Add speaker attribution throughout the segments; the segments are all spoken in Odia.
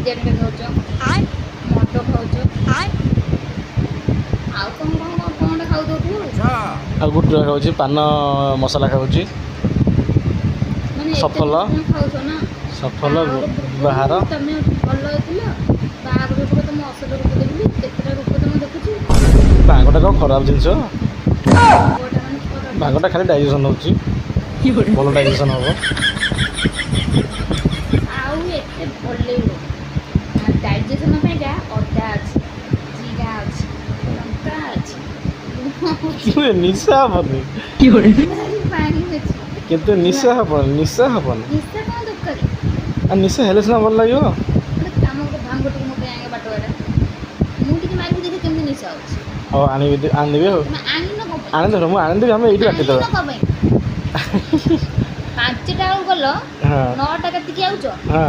Speaker 1: ବିରିୟାନୀ ଖାଉଛ ମଟ ଖାଉଛ ଆଉ କ'ଣ ଖାଉଥିବୁ
Speaker 2: ଆଉ ଗୁଟୁରା ଖାଉଛି, ପାନ ମସଲା ଖାଉଛି,
Speaker 1: ମାନେ
Speaker 2: ସଫଲ
Speaker 1: ଖାଉଛ ନା
Speaker 2: ସଫଲ ବାହାର
Speaker 1: ତମେ ଭଲ ହେଇଥିଲ ବାହାଘର ପରେ ତମ ଅସଲ ରୂପ ଦେଖିଲି କେତେଟା ରୂପ ତମେ ଦେଖୁଛି
Speaker 2: ଭାଙ୍ଗଟା କ'ଣ ଖରାପ ଜିନିଷ?
Speaker 1: ପୁଅଟା ମାନେ ଖରାପ
Speaker 2: ଭାଙ୍ଗଟା ଖାଲି ଡାଇଜେସନ୍ ହେଉଛି, ଭଲ ଡାଇଜେସନ୍ ହେବ।
Speaker 1: ଆଉ ଏତେ ଭଲେଇବ ଡାଇଜେସନ ପାଇଁକା ଅଦା ଅଛି, ଜିରା ଅଛି, ଲଙ୍କା ଅଛି,
Speaker 2: ନିଶା ହବନି
Speaker 1: ପାଣି ଅଛି।
Speaker 2: କିନ୍ତୁ ନିଶା ହବନି, ନିଶା ହବନି।
Speaker 1: ନିଶା କ'ଣ ଦରକାର?
Speaker 2: ଆଉ ନିଶା ହେଲେ ସିନା ଭଲ ଲାଗିବ।
Speaker 1: ଗୋଟେ କାମ ଗୋଟେ ଭାଙ୍ଗ ଟିକେ ମୋ ପାଇଁ ଆଣିବା ବାଟ ବାଟ ମୁଁ ଟିକେ ମାରିକି ଦେଖେ କେମିତି ନିଶା ହେଉଛି।
Speaker 2: ହଉ ଆଣିଦେବି ଆଉ
Speaker 1: ତମେ ଆଣିନ କ'ଣ ପାଇଁ?
Speaker 2: ଆଣିଦେବ, ମୁଁ ଆଣିଦେବି, ଆମେ ଏଇଠି ବାଟିଦେବା।
Speaker 1: ଆଣିନ କ'ଣ ପାଇଁ? 5ଟା ବେଳକୁ ଗଲ
Speaker 2: ହଁ
Speaker 1: 9ଟା କାଟିକି ଆଉଛ
Speaker 2: ହଁ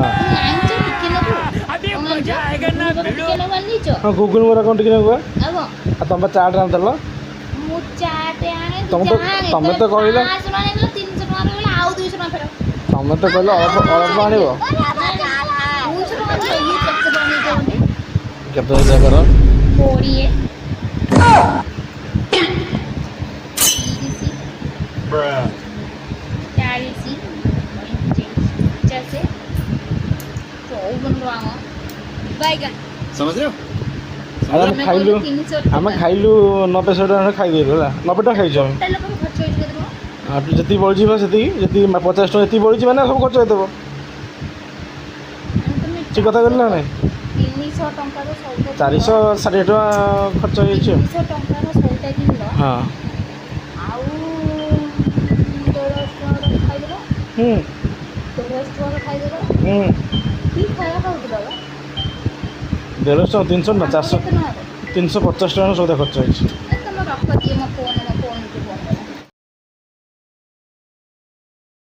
Speaker 1: ଆଣିଛ ଟିକେ ନେବୁ ଟିକେ ନେବୁ ଆଣିଛ
Speaker 2: ହଁ ଘୁଗୁନି ବରା କ'ଣ ଟିକେ ନେବୁ?
Speaker 1: ଆଉ କ'ଣ?
Speaker 2: ଆଉ ତମେ ଚାଟ୍ ଆଣିଦେଲ।
Speaker 1: ମୁଁ ଚାଟେ ଆଣେ
Speaker 2: ତମେ ତ କହିଲ
Speaker 1: 500 ଟଙ୍କା ନେଇଗଲା 300 ଟଙ୍କା ରହିଗଲା ଆଉ 200 ଟଙ୍କା ଫେର।
Speaker 2: ତମେ ତ କହିଲ ଅଳ୍ପ ଆଣିବ।
Speaker 1: 200 ଟଙ୍କା ନେଇକି କେତେ ଟଙ୍କା ନେଇଯାଉନି?
Speaker 2: କେତେ ପଇସା କର?
Speaker 1: 20 30 40 50
Speaker 3: समझ रहे हो?
Speaker 2: ଆମେ ଖାଇଲୁ 90-100 ଟଙ୍କା ଖାଇଦେଲୁ ହେଲା। 90 ଟଙ୍କା ଖାଇଛୁ ଆମେ। ଯେତିକି ବଳିଯିବ ସେତିକି, ଯେତିକି 50 ଟଙ୍କା ଯେତିକି ବଳିଛି ମାନେ ସବୁ ଖର୍ଚ୍ଚ ହେଇଥିବ। ଠିକ୍ କଥା କହିଲି ନା ନାଇଁ?
Speaker 1: 300 ଟଙ୍କାର ସଉଦା
Speaker 2: 460 ଟଙ୍କା ଖର୍ଚ୍ଚ ହେଇଯାଇଛି।
Speaker 1: 300 ଟଙ୍କାର ସଉଦା କିଣିଲ
Speaker 2: ହଁ
Speaker 1: ଆଉ 150 ଟଙ୍କାର ଖାଇଦେଲ 150 ଟଙ୍କାର ଖାଇଦେଲ କି ଖାଇବା ଖାଉଥିଲ ବା?
Speaker 2: 150 ଟଙ୍କା 300 ନା 400
Speaker 1: କେତେ ଟଙ୍କାର?
Speaker 2: 350 ଟଙ୍କା ସଉଦା ଖର୍ଚ୍ଚ ହେଇଛି।
Speaker 1: ତମ ରଖ ଦିଏ ମୋ ଫୋନ୍